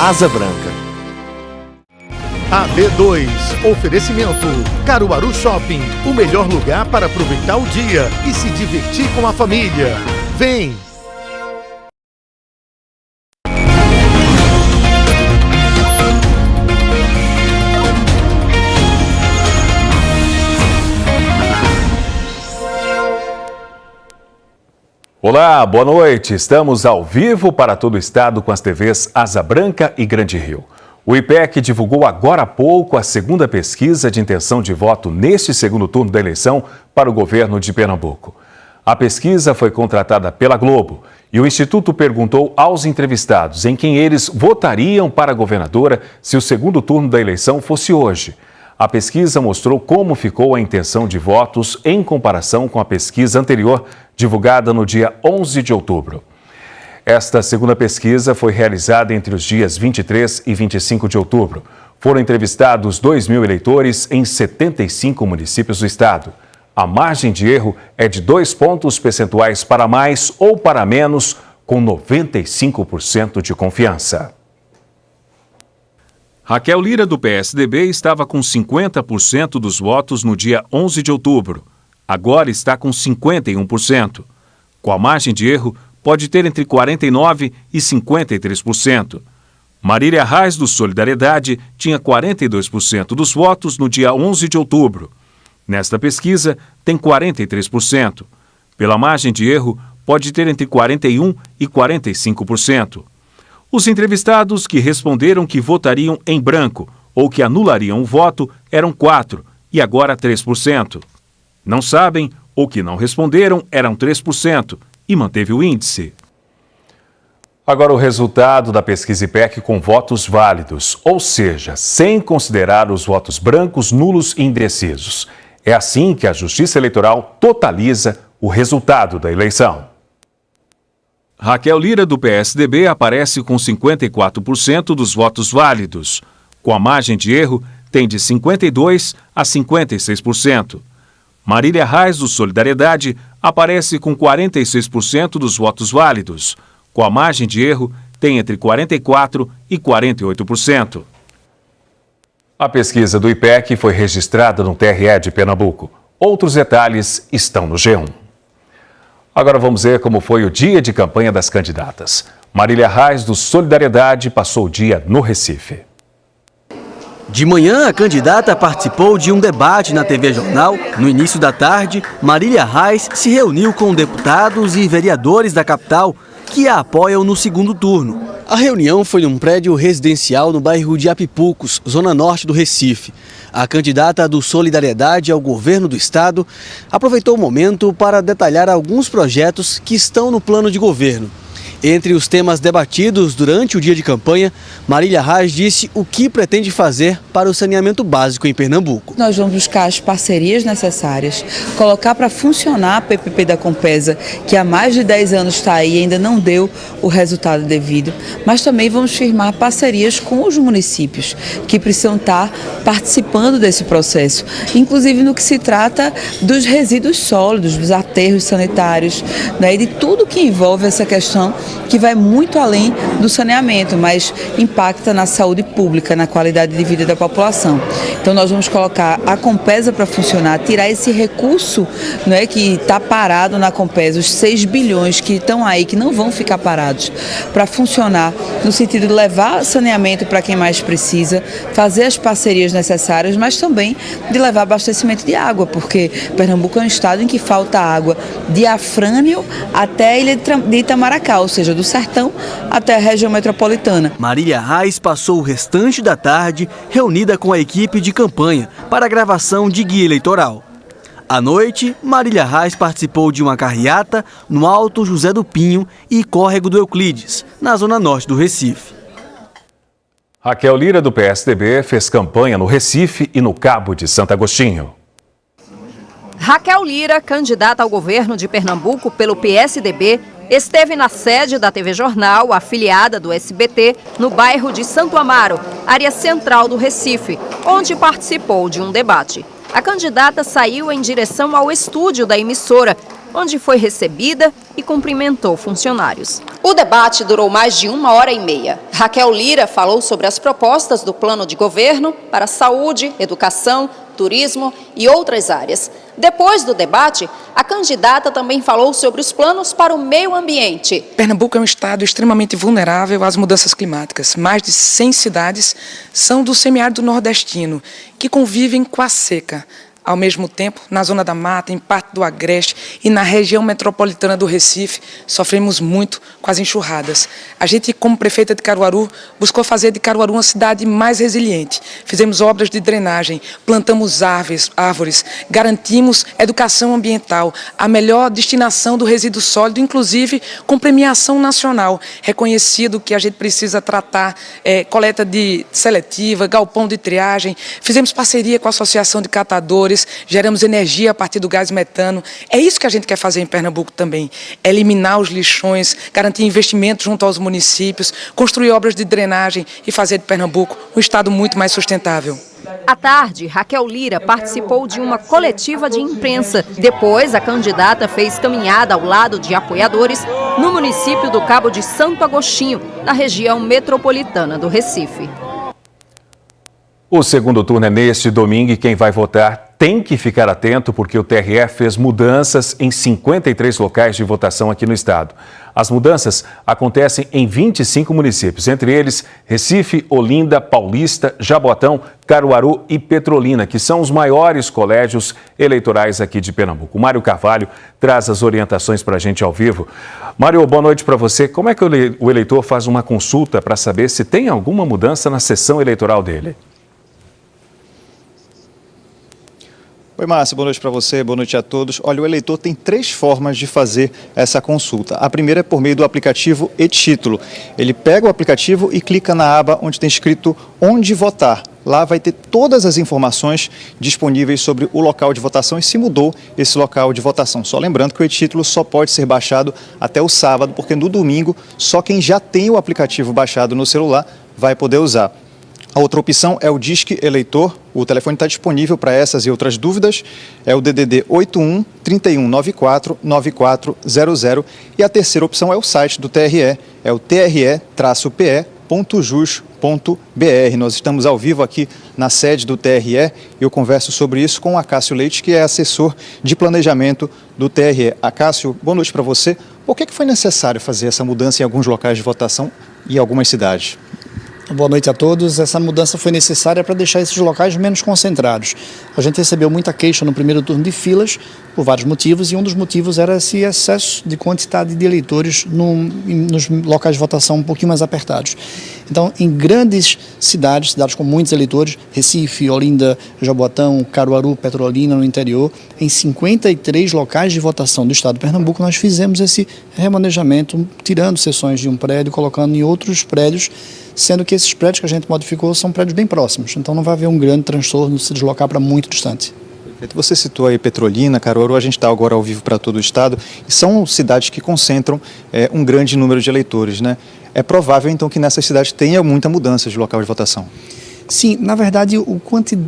Asa Branca. AB2, oferecimento Caruaru Shopping, o melhor lugar para aproveitar o dia e se divertir com a família. Vem! Olá, boa noite. Estamos ao vivo para todo o estado com as TVs Asa Branca e Grande Rio. O IPEC divulgou agora há pouco a segunda pesquisa de intenção de voto neste segundo turno da eleição para o governo de Pernambuco. A pesquisa foi contratada pela Globo e o Instituto perguntou aos entrevistados em quem eles votariam para a governadora se o segundo turno da eleição fosse hoje. A pesquisa mostrou como ficou a intenção de votos em comparação com a pesquisa anterior, divulgada no dia 11 de outubro. Esta segunda pesquisa foi realizada entre os dias 23 e 25 de outubro. Foram entrevistados 2.000 eleitores em 75 municípios do estado. A margem de erro é de 2 pontos percentuais para mais ou para menos, com 95% de confiança. Raquel Lira, do PSDB, estava com 50% dos votos no dia 11 de outubro. Agora está com 51%. Com a margem de erro, pode ter entre 49% e 53%. Marília Reis, do Solidariedade, tinha 42% dos votos no dia 11 de outubro. Nesta pesquisa, tem 43%. Pela margem de erro, pode ter entre 41% e 45%. Os entrevistados que responderam que votariam em branco ou que anulariam o voto eram 4% e agora 3%. Não sabem ou que não responderam eram 3% e manteve o índice. Agora o resultado da pesquisa IPEC com votos válidos, ou seja, sem considerar os votos brancos, nulos e indecisos. É assim que a Justiça Eleitoral totaliza o resultado da eleição. Raquel Lira, do PSDB, aparece com 54% dos votos válidos. Com a margem de erro, tem de 52% a 56%. Marília Reis, do Solidariedade, aparece com 46% dos votos válidos. Com a margem de erro, tem entre 44% e 48%. A pesquisa do IPEC foi registrada no TRE de Pernambuco. Outros detalhes estão no G1. Agora vamos ver como foi o dia de campanha das candidatas. Marília Reis, do Solidariedade, passou o dia no Recife. De manhã, a candidata participou de um debate na TV Jornal. No início da tarde, Marília Reis se reuniu com deputados e vereadores da capital que a apoiam no segundo turno. A reunião foi num prédio residencial no bairro de Apipucos, zona norte do Recife. A candidata do Solidariedade ao governo do estado aproveitou o momento para detalhar alguns projetos que estão no plano de governo. Entre os temas debatidos durante o dia de campanha, Marília Reis disse o que pretende fazer para o saneamento básico em Pernambuco. Nós vamos buscar as parcerias necessárias, colocar para funcionar a PPP da Compesa, que há mais de 10 anos está aí e ainda não deu o resultado devido, mas também vamos firmar parcerias com os municípios, que precisam estar participando desse processo, inclusive no que se trata dos resíduos sólidos, dos aterros sanitários, né, e de tudo que envolve essa questão que vai muito além do saneamento, mas impacta na saúde pública, na qualidade de vida da população. Então nós vamos colocar a Compesa para funcionar, tirar esse recurso, né, que está parado na Compesa, os 6 bilhões que estão aí, que não vão ficar parados, para funcionar no sentido de levar saneamento para quem mais precisa, fazer as parcerias necessárias, mas também de levar abastecimento de água, porque Pernambuco é um estado em que falta água de Afrânio até a ilha de Itamaracá, ou seja, do sertão até a região metropolitana. Marília Reis passou o restante da tarde reunida com a equipe de campanha para a gravação de guia eleitoral. À noite, Marília Reis participou de uma carreata no Alto José do Pinho e Córrego do Euclides, na zona norte do Recife. Raquel Lira, do PSDB, fez campanha no Recife e no Cabo de Santo Agostinho. Raquel Lira, candidata ao governo de Pernambuco pelo PSDB, esteve na sede da TV Jornal, afiliada do SBT, no bairro de Santo Amaro, área central do Recife, onde participou de um debate. A candidata saiu em direção ao estúdio da emissora onde foi recebida e cumprimentou funcionários. O debate durou mais de 1h30. Raquel Lira falou sobre as propostas do plano de governo para saúde, educação, turismo e outras áreas. Depois do debate, a candidata também falou sobre os planos para o meio ambiente. Pernambuco é um estado extremamente vulnerável às mudanças climáticas. Mais de 100 cidades são do semiárido nordestino, que convivem com a seca. Ao mesmo tempo, na zona da mata, em parte do Agreste e na região metropolitana do Recife, sofremos muito com as enxurradas. A gente, como prefeita de Caruaru, buscou fazer de Caruaru uma cidade mais resiliente. Fizemos obras de drenagem, plantamos árvores, garantimos educação ambiental, a melhor destinação do resíduo sólido, inclusive com premiação nacional, reconhecido que a gente precisa tratar coleta seletiva, galpão de triagem. Fizemos parceria com a Associação de Catadores, geramos energia a partir do gás metano. É isso que a gente quer fazer em Pernambuco também, eliminar os lixões, garantir investimentos junto aos municípios, construir obras de drenagem e fazer de Pernambuco um estado muito mais sustentável. À tarde, Raquel Lira participou de uma coletiva de imprensa. Depois, a candidata fez caminhada ao lado de apoiadores no município do Cabo de Santo Agostinho, na região metropolitana do Recife. O segundo turno é neste domingo e quem vai votar tem que ficar atento porque o TRE fez mudanças em 53 locais de votação aqui no estado. As mudanças acontecem em 25 municípios, entre eles Recife, Olinda, Paulista, Jaboatão, Caruaru e Petrolina, que são os maiores colégios eleitorais aqui de Pernambuco. O Mário Carvalho traz as orientações para a gente ao vivo. Mário, boa noite para você. Como é que o eleitor faz uma consulta para saber se tem alguma mudança na sessão eleitoral dele? Oi, Márcio, boa noite para você, boa noite a todos. Olha, o eleitor tem 3 formas de fazer essa consulta. A primeira é por meio do aplicativo e-Título. Ele pega o aplicativo e clica na aba onde tem escrito Onde Votar. Lá vai ter todas as informações disponíveis sobre o local de votação e se mudou esse local de votação. Só lembrando que o e-Título só pode ser baixado até o sábado, porque no domingo só quem já tem o aplicativo baixado no celular vai poder usar. A outra opção é o Disque Eleitor. O telefone está disponível para essas e outras dúvidas. É o DDD 81 3194 9400. E a terceira opção é o site do TRE. É o tre-pe.jus.br. Nós estamos ao vivo aqui na sede do TRE e eu converso sobre isso com o Acácio Leite, que é assessor de planejamento do TRE. Acácio, boa noite para você. Por que foi necessário fazer essa mudança em alguns locais de votação e em algumas cidades? Boa noite a todos. Essa mudança foi necessária para deixar esses locais menos concentrados. A gente recebeu muita queixa no primeiro turno de filas, por vários motivos, e um dos motivos era esse excesso de quantidade de eleitores nos locais de votação um pouquinho mais apertados. Então, em grandes cidades com muitos eleitores, Recife, Olinda, Jaboatão, Caruaru, Petrolina, no interior, em 53 locais de votação do estado de Pernambuco, nós fizemos esse remanejamento, tirando sessões de um prédio, colocando em outros prédios, sendo que esses prédios que a gente modificou são prédios bem próximos, então não vai haver um grande transtorno se deslocar para muito distante. Você citou aí Petrolina, Caruaru, a gente está agora ao vivo para todo o estado, e são cidades que concentram um grande número de eleitores, né? É provável, então, que nessas cidades tenha muita mudança de local de votação. Sim, na verdade,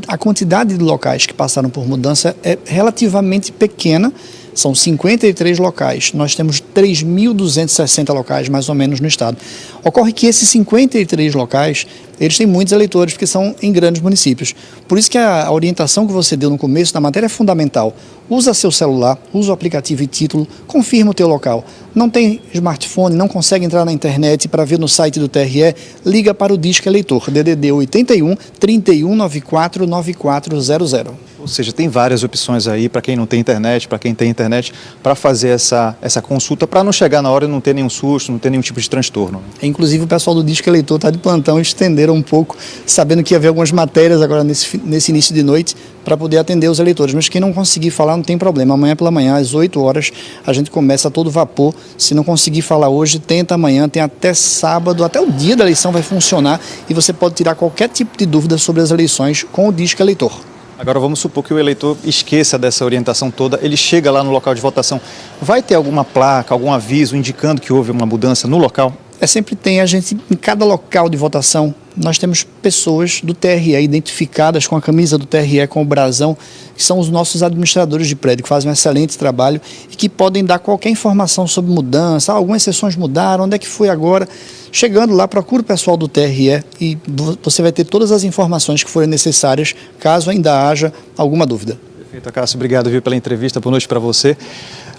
a quantidade de locais que passaram por mudança é relativamente pequena. São 53 locais, nós temos 3.260 locais mais ou menos no estado. Ocorre que esses 53 locais, eles têm muitos eleitores porque são em grandes municípios. Por isso que a orientação que você deu no começo da matéria é fundamental. Usa seu celular, usa o aplicativo e-Título, confirma o teu local. Não tem smartphone, não consegue entrar na internet para ver no site do TRE, liga para o Disque Eleitor, DDD 81 3194 9400. Ou seja, tem várias opções aí para quem não tem internet, para quem tem internet, para fazer essa consulta, para não chegar na hora e não ter nenhum susto, não ter nenhum tipo de transtorno. Inclusive o pessoal do Disque Eleitor está de plantão, estenderam um pouco, sabendo que ia haver algumas matérias agora nesse início de noite, para poder atender os eleitores. Mas quem não conseguir falar não tem problema, amanhã pela manhã, às 8 horas, a gente começa a todo vapor. Se não conseguir falar hoje, tenta amanhã, tem até sábado, até o dia da eleição vai funcionar e você pode tirar qualquer tipo de dúvida sobre as eleições com o Disque Eleitor. Agora vamos supor que o eleitor esqueça dessa orientação toda, ele chega lá no local de votação. Vai ter alguma placa, algum aviso indicando que houve uma mudança no local? Sempre tem, em cada local de votação, nós temos pessoas do TRE identificadas com a camisa do TRE, com o brasão, que são os nossos administradores de prédio, que fazem um excelente trabalho e que podem dar qualquer informação sobre mudança, algumas sessões mudaram, onde é que foi agora. Chegando lá, procura o pessoal do TRE e você vai ter todas as informações que forem necessárias, caso ainda haja alguma dúvida. Perfeito, Cássio, obrigado pela entrevista, boa noite para você.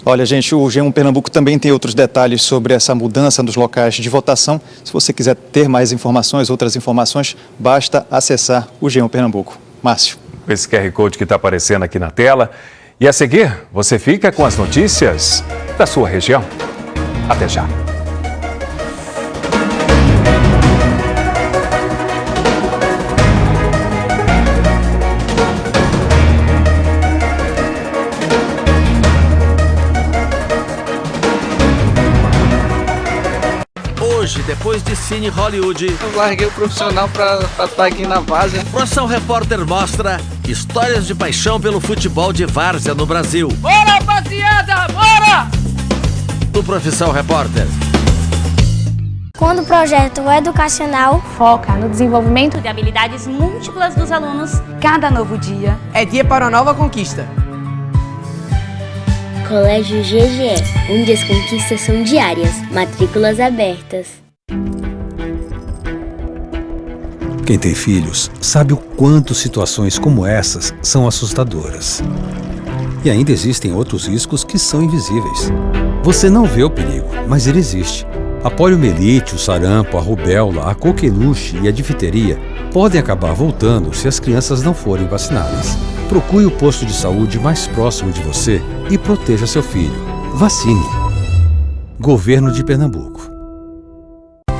Olha, gente, o G1 Pernambuco também tem outros detalhes sobre essa mudança nos locais de votação. Se você quiser ter mais informações, outras informações, basta acessar o G1 Pernambuco. Márcio. Esse QR Code que está aparecendo aqui na tela. E a seguir, você fica com as notícias da sua região. Até já. Hoje, depois de Cine Hollywood, eu larguei o profissional pra estar aqui na várzea. Profissão Repórter mostra histórias de paixão pelo futebol de várzea no Brasil. Bora, rapaziada, bora! No Profissão Repórter. Quando o projeto educacional foca no desenvolvimento de habilidades múltiplas dos alunos, cada novo dia é dia para uma nova conquista. Colégio GGE, onde as conquistas são diárias, matrículas abertas. Quem tem filhos sabe o quanto situações como essas são assustadoras. E ainda existem outros riscos que são invisíveis. Você não vê o perigo, mas ele existe. A poliomielite, o sarampo, a rubéola, a coqueluche e a difteria podem acabar voltando se as crianças não forem vacinadas. Procure o posto de saúde mais próximo de você e proteja seu filho. Vacine. Governo de Pernambuco.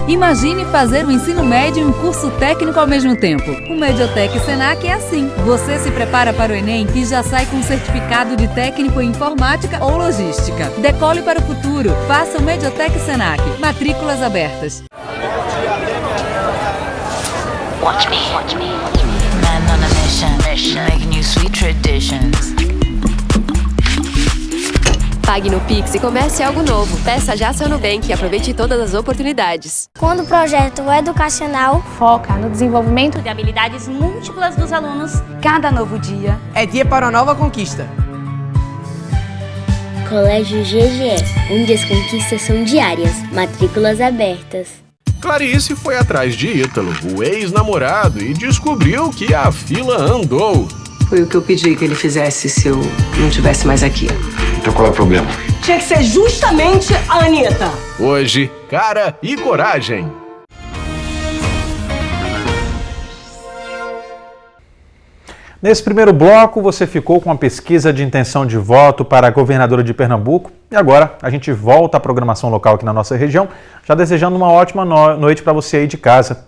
Imagine fazer o ensino médio e um curso técnico ao mesmo tempo. O Mediotec Senac é assim. Você se prepara para o Enem e já sai com um certificado de técnico em informática ou logística. Decole para o futuro. Faça o Mediotec Senac. Matrículas abertas. Watch me. Man on a mission, making you sweet traditions. Pague no Pix e comece algo novo. Peça já seu Nubank e aproveite todas as oportunidades. Quando o projeto educacional foca no desenvolvimento de habilidades múltiplas dos alunos, cada novo dia é dia para uma nova conquista. Colégio GGE, onde as conquistas são diárias, matrículas abertas. Clarice foi atrás de Ítalo, o ex-namorado, e descobriu que a fila andou. Foi o que eu pedi que ele fizesse se eu não estivesse mais aqui. Então qual é o problema? Tinha que ser justamente a Anitta. Hoje, cara e coragem. Nesse primeiro bloco, você ficou com a pesquisa de intenção de voto para a governadora de Pernambuco. E agora a gente volta à programação local aqui na nossa região, já desejando uma ótima noite para você aí de casa.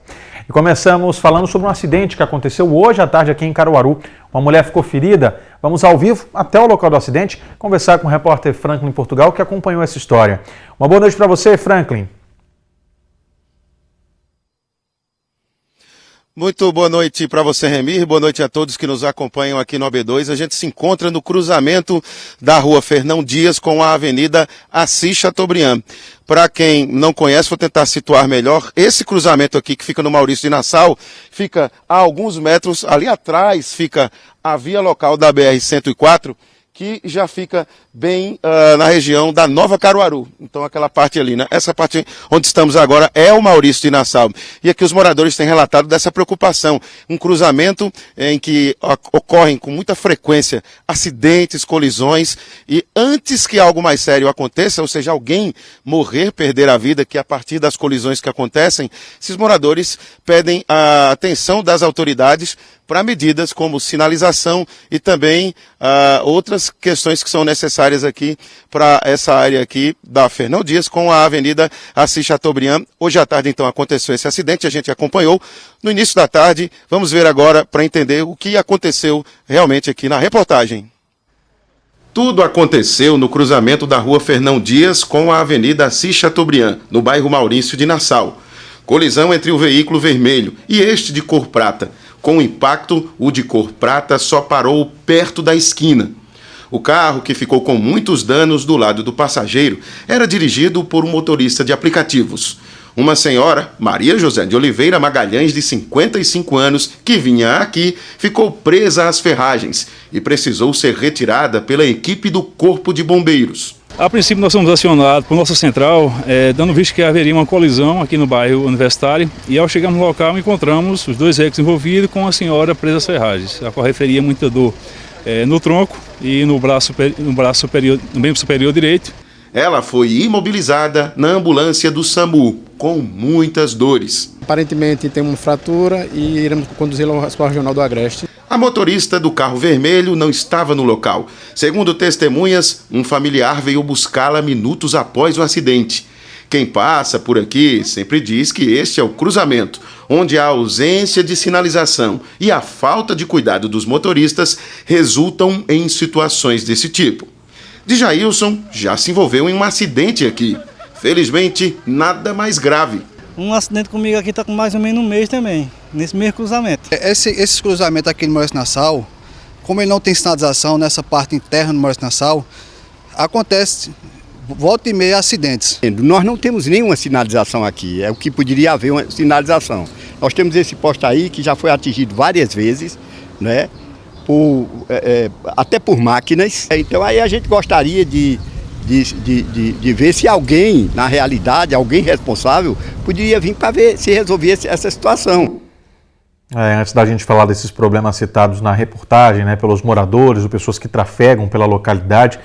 E começamos falando sobre um acidente que aconteceu hoje à tarde aqui em Caruaru. Uma mulher ficou ferida. Vamos ao vivo até o local do acidente conversar com o repórter Franklin Portugal, que acompanhou essa história. Uma boa noite para você, Franklin. Muito boa noite para você, Remir. Boa noite a todos que nos acompanham aqui no AB2. A gente se encontra no cruzamento da rua Fernão Dias com a avenida Assis Chateaubriand. Para quem não conhece, vou tentar situar melhor. Esse cruzamento aqui, que fica no Maurício de Nassau, fica a alguns metros. Ali atrás fica a via local da BR-104, que já fica bem na região da Nova Caruaru. Então aquela parte ali, né? Essa parte onde estamos agora é o Maurício de Nassau. E aqui os moradores têm relatado dessa preocupação. Um cruzamento em que ocorrem com muita frequência acidentes, colisões, e antes que algo mais sério aconteça, ou seja, alguém morrer, perder a vida, que a partir das colisões que acontecem, esses moradores pedem a atenção das autoridades para medidas como sinalização e também outras questões que são necessárias aqui para essa área aqui da Fernão Dias com a avenida Assis Chateaubriand. Hoje à tarde, então, aconteceu esse acidente, a gente acompanhou no início da tarde. Vamos ver agora para entender o que aconteceu realmente aqui na reportagem. Tudo aconteceu no cruzamento da rua Fernão Dias com a avenida Assis Chateaubriand, no bairro Maurício de Nassau. Colisão entre o veículo vermelho e este de cor prata. Com o impacto, o de cor prata só parou perto da esquina. O carro, que ficou com muitos danos do lado do passageiro, era dirigido por um motorista de aplicativos. Uma senhora, Maria José de Oliveira Magalhães, de 55 anos, que vinha aqui, ficou presa às ferragens e precisou ser retirada pela equipe do Corpo de Bombeiros. A princípio nós fomos acionados por nossa central, dando visto que haveria uma colisão aqui no bairro Universitário, e ao chegarmos no local encontramos os 2 veículos envolvidos com a senhora presa às ferragens, a qual referia muita dor no tronco e no braço superior, no membro superior direito. Ela foi imobilizada na ambulância do SAMU, com muitas dores. Aparentemente tem uma fratura e iremos conduzi-la ao Hospital Regional do Agreste. A motorista do carro vermelho não estava no local. Segundo testemunhas, um familiar veio buscá-la minutos após o acidente. Quem passa por aqui sempre diz que este é o cruzamento, onde a ausência de sinalização e a falta de cuidado dos motoristas resultam em situações desse tipo. Djailson já se envolveu em um acidente aqui. Felizmente, nada mais grave. Um acidente comigo aqui está com mais ou menos um mês também, nesse mesmo cruzamento. Esse cruzamento aqui no Maurício Nassau, como ele não tem sinalização nessa parte interna do Maurício Nassau, acontece volta e meia acidentes. Nós não temos nenhuma sinalização aqui, é o que poderia haver uma sinalização. Nós temos esse posto aí que já foi atingido várias vezes, né? Até por máquinas. Então aí a gente gostaria de ver se alguém, na realidade, alguém responsável, poderia vir para ver se resolvia essa situação. Antes da gente falar desses problemas citados na reportagem, né, pelos moradores ou pessoas que trafegam pela localidade,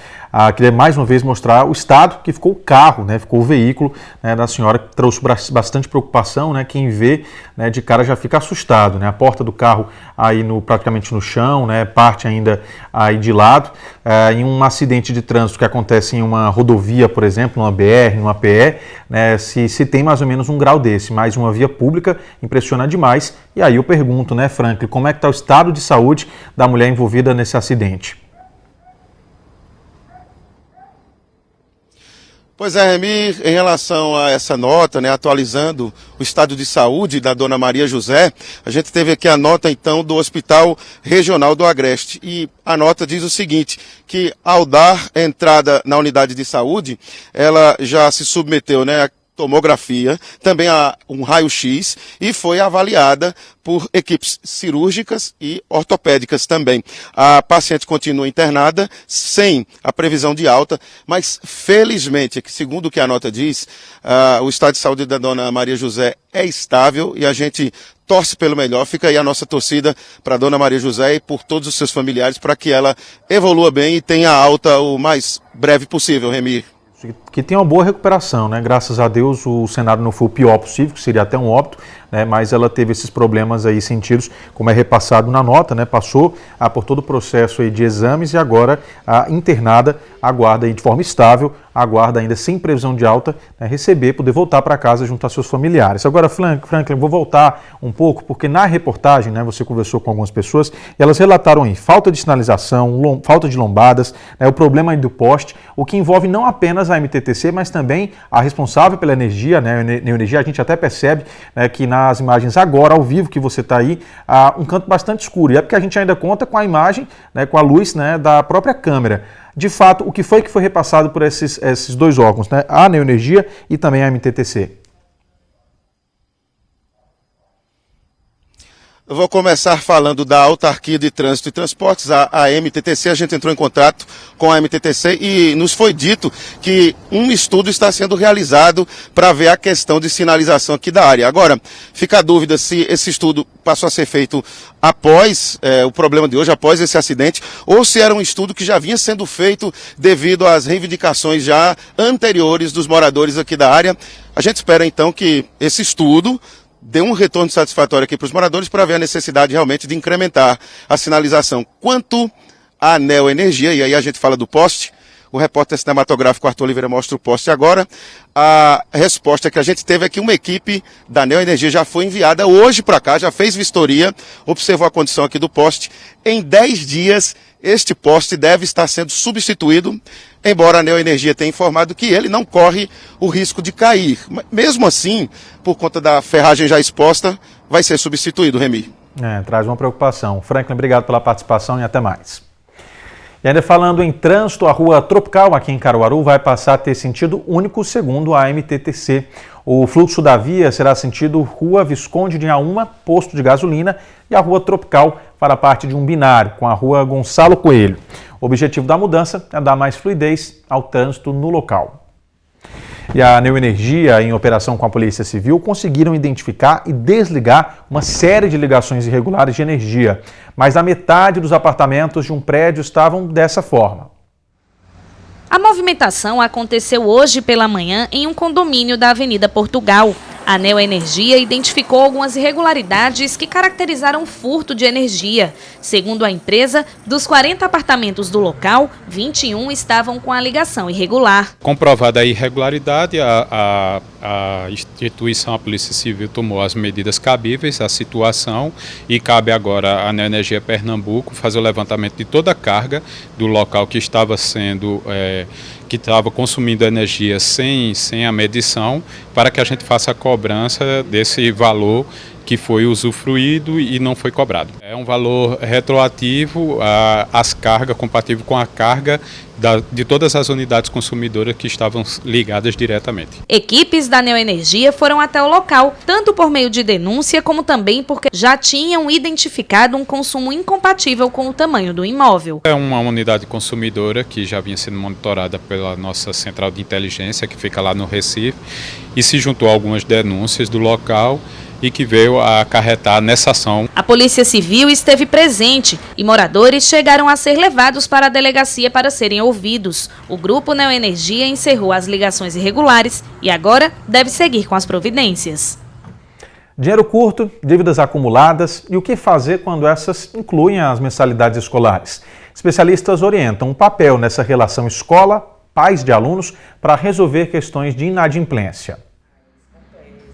queria mais uma vez mostrar o estado que ficou o carro, né, ficou o veículo, né, da senhora, que trouxe bastante preocupação, né, quem vê, né, de cara já fica assustado, né, a porta do carro aí praticamente no chão, né, parte ainda aí de lado, em um acidente de trânsito que acontece em uma rodovia, por exemplo, numa BR, numa PE, né, se tem mais ou menos um grau desse, mas uma via pública impressiona demais. E aí eu pergunto, né, Franklin, como é que está o estado de saúde da mulher envolvida nesse acidente? Pois é, Remir, em relação a essa nota, né, atualizando o estado de saúde da dona Maria José, a gente teve aqui a nota, então, do Hospital Regional do Agreste. E a nota diz o seguinte, que ao dar entrada na unidade de saúde, ela já se submeteu, né, a tomografia, também a um raio-x, e foi avaliada por equipes cirúrgicas e ortopédicas também. A paciente continua internada, sem a previsão de alta, mas felizmente, segundo o que a nota diz, o estado de saúde da dona Maria José é estável e a gente torce pelo melhor. Fica aí a nossa torcida para a dona Maria José e por todos os seus familiares, para que ela evolua bem e tenha alta o mais breve possível, Remir. Que tem uma boa recuperação, né? Graças a Deus o cenário não foi o pior possível, que seria até um óbito, né? Mas ela teve esses problemas aí sentidos, como é repassado na nota, né? Passou por todo o processo aí de exames e agora internada, aguarda aí de forma estável, aguarda ainda sem previsão de alta, né? Receber, poder voltar para casa junto a seus familiares. Agora, Franklin, vou voltar um pouco, porque na reportagem, né, você conversou com algumas pessoas e elas relataram aí falta de sinalização, falta de lombadas, né, o problema aí do poste, o que envolve não apenas a MTTC, mas também a responsável pela energia, né, Neoenergia. A gente até percebe, né, que nas imagens agora, ao vivo, que você está aí, há um canto bastante escuro. E é porque a gente ainda conta com a imagem, né, com a luz, né, da própria câmera. De fato, o que foi repassado por esses dois órgãos, né, a Neoenergia e também a MTTC? Eu vou começar falando da Autarquia de Trânsito e Transportes, a MTTC. A gente entrou em contato com a MTTC e nos foi dito que um estudo está sendo realizado para ver a questão de sinalização aqui da área. Agora, fica a dúvida se esse estudo passou a ser feito após o problema de hoje, após esse acidente, ou se era um estudo que já vinha sendo feito devido às reivindicações já anteriores dos moradores aqui da área. A gente espera então que esse estudo dê um retorno satisfatório aqui para os moradores para ver a necessidade realmente de incrementar a sinalização. Quanto à Neoenergia, e aí a gente fala do poste, o repórter cinematográfico Arthur Oliveira mostra o poste agora. A resposta que a gente teve é que uma equipe da Neoenergia já foi enviada hoje para cá, já fez vistoria, observou a condição aqui do poste. Em 10 dias, este poste deve estar sendo substituído, embora a Neoenergia tenha informado que ele não corre o risco de cair. Mesmo assim, por conta da ferragem já exposta, vai ser substituído, Remy. Traz uma preocupação. Franklin, obrigado pela participação e até mais. E ainda falando em trânsito, a Rua Tropical aqui em Caruaru vai passar a ter sentido único segundo a MTTC. O fluxo da via será sentido Rua Visconde de Inhaúma, posto de gasolina, e a Rua Tropical para a parte de um binário, com a Rua Gonçalo Coelho. O objetivo da mudança é dar mais fluidez ao trânsito no local. E a Neoenergia, em operação com a Polícia Civil, conseguiram identificar e desligar uma série de ligações irregulares de energia. Mais da metade dos apartamentos de um prédio estavam dessa forma. A movimentação aconteceu hoje pela manhã em um condomínio da Avenida Portugal. A Neoenergia identificou algumas irregularidades que caracterizaram o furto de energia. Segundo a empresa, dos 40 apartamentos do local, 21 estavam com a ligação irregular. Comprovada a irregularidade, a instituição, a Polícia Civil, tomou as medidas cabíveis à situação e cabe agora à Neoenergia Pernambuco fazer o levantamento de toda a carga do local que estava sendo que estava consumindo energia sem a medição, para que a gente faça a cobrança desse valor que foi usufruído e não foi cobrado. É um valor retroativo às cargas, compatível com a carga de todas as unidades consumidoras que estavam ligadas diretamente. Equipes da Neoenergia foram até o local, tanto por meio de denúncia, como também porque já tinham identificado um consumo incompatível com o tamanho do imóvel. É uma unidade consumidora que já vinha sendo monitorada pela nossa central de inteligência, que fica lá no Recife, e se juntou a algumas denúncias do local e que veio a acarretar nessa ação. A Polícia Civil esteve presente e moradores chegaram a ser levados para a delegacia para serem ouvidos. O Grupo Neoenergia encerrou as ligações irregulares e agora deve seguir com as providências. Dinheiro curto, dívidas acumuladas e o que fazer quando essas incluem as mensalidades escolares. Especialistas orientam um papel nessa relação escola-pais de alunos para resolver questões de inadimplência.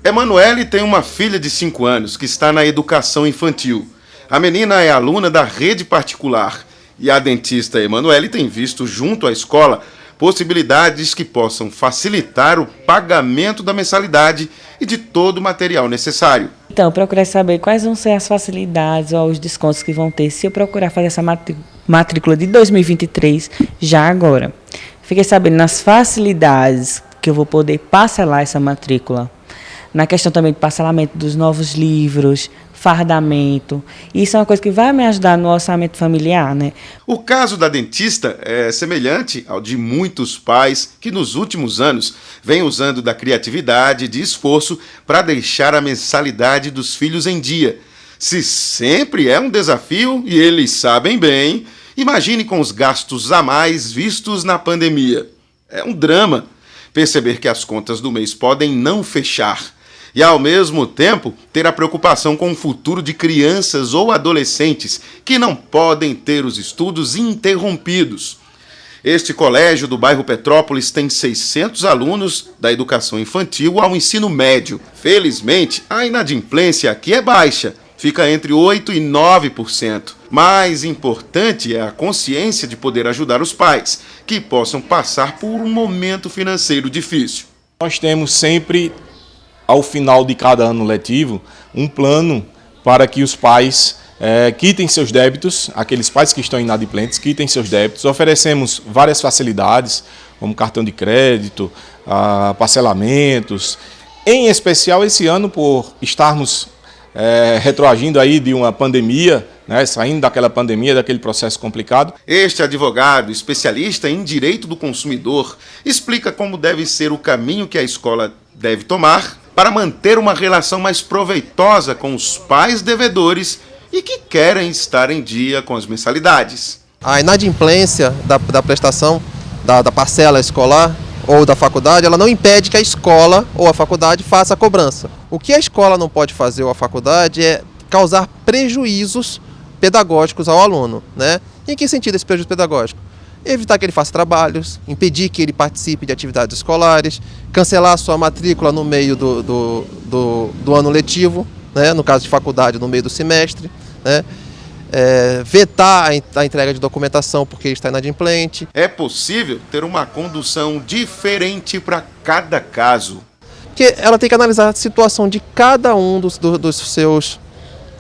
Emanuele tem uma filha de 5 anos que está na educação infantil. A menina é aluna da rede particular e a dentista Emanuele tem visto junto à escola possibilidades que possam facilitar o pagamento da mensalidade e de todo o material necessário. Então, procurar saber quais vão ser as facilidades ou os descontos que vão ter se eu procurar fazer essa matrícula de 2023 já agora. Fiquei sabendo nas facilidades que eu vou poder parcelar essa matrícula. Na questão também de parcelamento dos novos livros, fardamento. Isso é uma coisa que vai me ajudar no orçamento familiar, né? O caso da dentista é semelhante ao de muitos pais que nos últimos anos vêm usando da criatividade e de esforço para deixar a mensalidade dos filhos em dia. Se sempre é um desafio, e eles sabem bem, imagine com os gastos a mais vistos na pandemia. É um drama perceber que as contas do mês podem não fechar. E, ao mesmo tempo, ter a preocupação com o futuro de crianças ou adolescentes que não podem ter os estudos interrompidos. Este colégio do bairro Petrópolis tem 600 alunos da educação infantil ao ensino médio. Felizmente, a inadimplência aqui é baixa, fica entre 8% e 9%. Mais importante é a consciência de poder ajudar os pais, que possam passar por um momento financeiro difícil. Nós temos sempre, ao final de cada ano letivo, um plano para que os pais quitem seus débitos, aqueles pais que estão inadimplentes quitem seus débitos. Oferecemos várias facilidades, como cartão de crédito, parcelamentos. Em especial esse ano, por estarmos retroagindo aí de uma pandemia, né, saindo daquela pandemia, daquele processo complicado. Este advogado, especialista em direito do consumidor, explica como deve ser o caminho que a escola deve tomar para manter uma relação mais proveitosa com os pais devedores e que querem estar em dia com as mensalidades. A inadimplência da prestação da parcela escolar ou da faculdade, ela não impede que a escola ou a faculdade faça a cobrança. O que a escola não pode fazer ou a faculdade é causar prejuízos pedagógicos ao aluno, né? Em que sentido esse prejuízo pedagógico? Evitar que ele faça trabalhos, impedir que ele participe de atividades escolares, cancelar a sua matrícula no meio do ano letivo, né? No caso de faculdade, no meio do semestre, né? Vetar a entrega de documentação porque está inadimplente. É possível ter uma condução diferente para cada caso. Porque ela tem que analisar a situação de cada um dos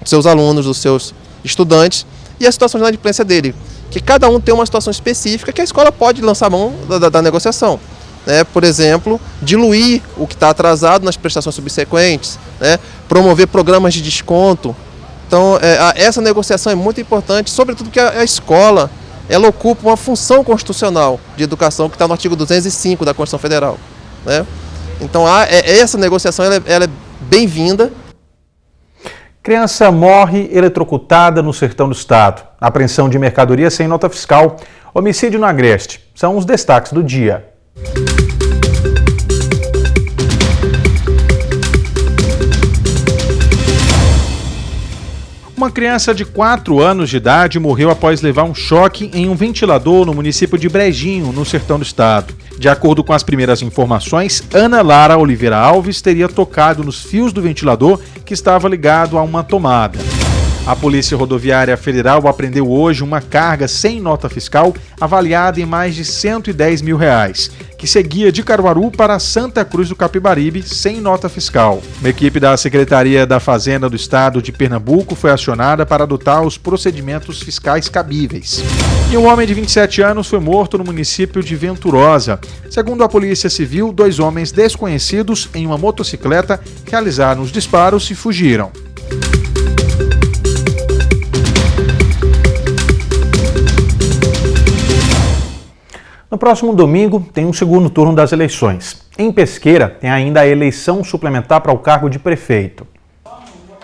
seus alunos, dos seus estudantes e a situação de inadimplência dele. que cada um tem uma situação específica que a escola pode lançar mão da negociação. Né? Por exemplo, diluir o que está atrasado nas prestações subsequentes, né? Promover programas de desconto. Então, essa negociação é muito importante, sobretudo porque a escola ela ocupa uma função constitucional de educação que está no artigo 205 da Constituição Federal. Né? Então, essa negociação ela é bem-vinda. Criança morre eletrocutada no sertão do estado. Apreensão de mercadoria sem nota fiscal. Homicídio no Agreste. São os destaques do dia. Uma criança de 4 anos de idade morreu após levar um choque em um ventilador no município de Brejinho, no sertão do estado. De acordo com as primeiras informações, Ana Lara Oliveira Alves teria tocado nos fios do ventilador que estava ligado a uma tomada. A Polícia Rodoviária Federal apreendeu hoje uma carga sem nota fiscal avaliada em mais de R$110 mil, que seguia de Caruaru para Santa Cruz do Capibaribe sem nota fiscal. Uma equipe da Secretaria da Fazenda do Estado de Pernambuco foi acionada para adotar os procedimentos fiscais cabíveis. E um homem de 27 anos foi morto no município de Venturosa. Segundo a Polícia Civil, 2 homens desconhecidos em uma motocicleta realizaram os disparos e fugiram. No próximo domingo tem um segundo turno das eleições. Em Pesqueira tem ainda a eleição suplementar para o cargo de prefeito.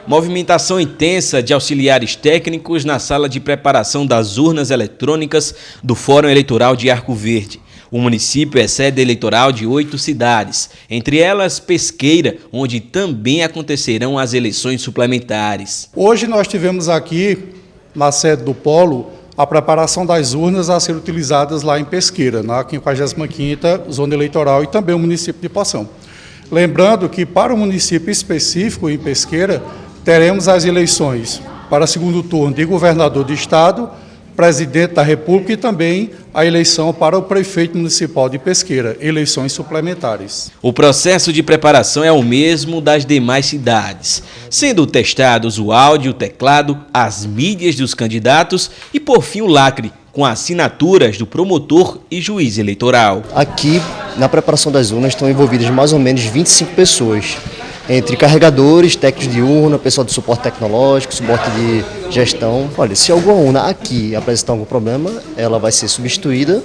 Movimentação intensa de auxiliares técnicos na sala de preparação das urnas eletrônicas do Fórum Eleitoral de Arco Verde. O município é sede eleitoral de 8 cidades, entre elas Pesqueira, onde também acontecerão as eleições suplementares. Hoje nós tivemos aqui, na sede do Polo, a preparação das urnas a ser utilizadas lá em Pesqueira, na 55ª Zona Eleitoral e também o município de Poção. Lembrando que para o município específico, em Pesqueira, teremos as eleições para segundo turno de governador do estado, presidente da República e também a eleição para o prefeito municipal de Pesqueira, eleições suplementares. O processo de preparação é o mesmo das demais cidades, sendo testados o áudio, o teclado, as mídias dos candidatos e, por fim, o lacre, com assinaturas do promotor e juiz eleitoral. Aqui, na preparação das urnas, estão envolvidas mais ou menos 25 pessoas, entre carregadores, técnicos de urna, pessoal de suporte tecnológico, suporte de gestão. Olha, se alguma urna aqui apresentar algum problema, ela vai ser substituída,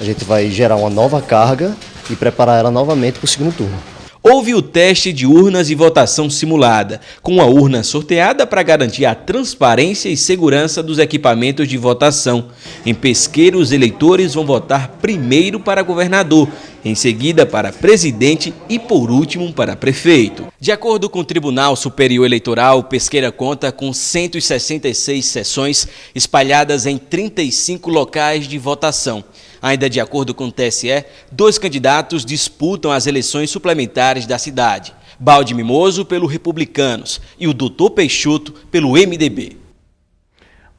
a gente vai gerar uma nova carga e preparar ela novamente para o segundo turno. Houve o teste de urnas e votação simulada, com a urna sorteada para garantir a transparência e segurança dos equipamentos de votação. Em Pesqueira, os eleitores vão votar primeiro para governador, em seguida para presidente e, por último, para prefeito. De acordo com o Tribunal Superior Eleitoral, Pesqueira conta com 166 sessões espalhadas em 35 locais de votação. Ainda de acordo com o TSE, 2 candidatos disputam as eleições suplementares da cidade. Balde Mimoso pelo Republicanos e o Doutor Peixoto pelo MDB.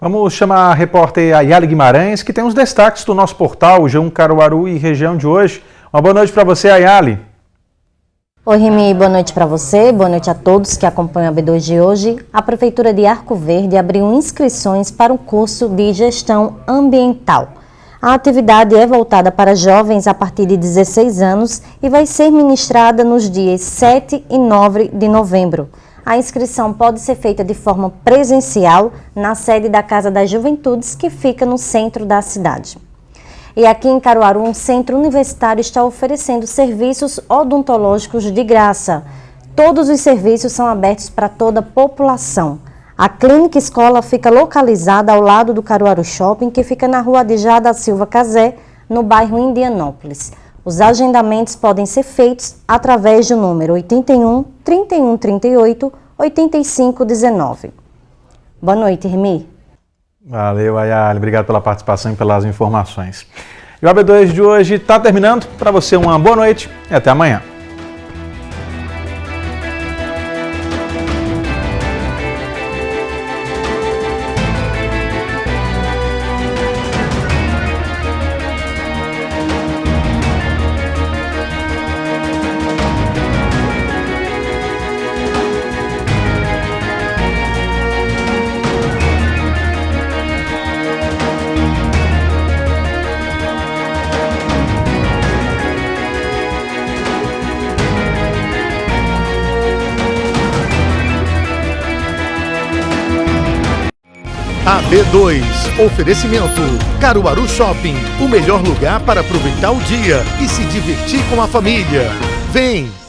Vamos chamar a repórter Ayali Guimarães, que tem os destaques do nosso portal G1 Caruaru e região de hoje. Uma boa noite para você, Ayali. Oi, Remy, boa noite para você, boa noite a todos que acompanham a B2 de hoje. A Prefeitura de Arco Verde abriu inscrições para o curso de Gestão Ambiental. A atividade é voltada para jovens a partir de 16 anos e vai ser ministrada nos dias 7 e 9 de novembro. A inscrição pode ser feita de forma presencial na sede da Casa das Juventudes, que fica no centro da cidade. E aqui em Caruaru, um centro universitário está oferecendo serviços odontológicos de graça. Todos os serviços são abertos para toda a população. A Clínica Escola fica localizada ao lado do Caruaru Shopping, que fica na rua Adjá da Silva Cazé, no bairro Indianópolis. Os agendamentos podem ser feitos através do número 81 3138 8519. Boa noite, Remy. Valeu, Ayali. Obrigado pela participação e pelas informações. E o AB2 de hoje está terminando. Para você, uma boa noite e até amanhã. B2. Oferecimento Caruaru Shopping, o melhor lugar para aproveitar o dia e se divertir com a família. Vem!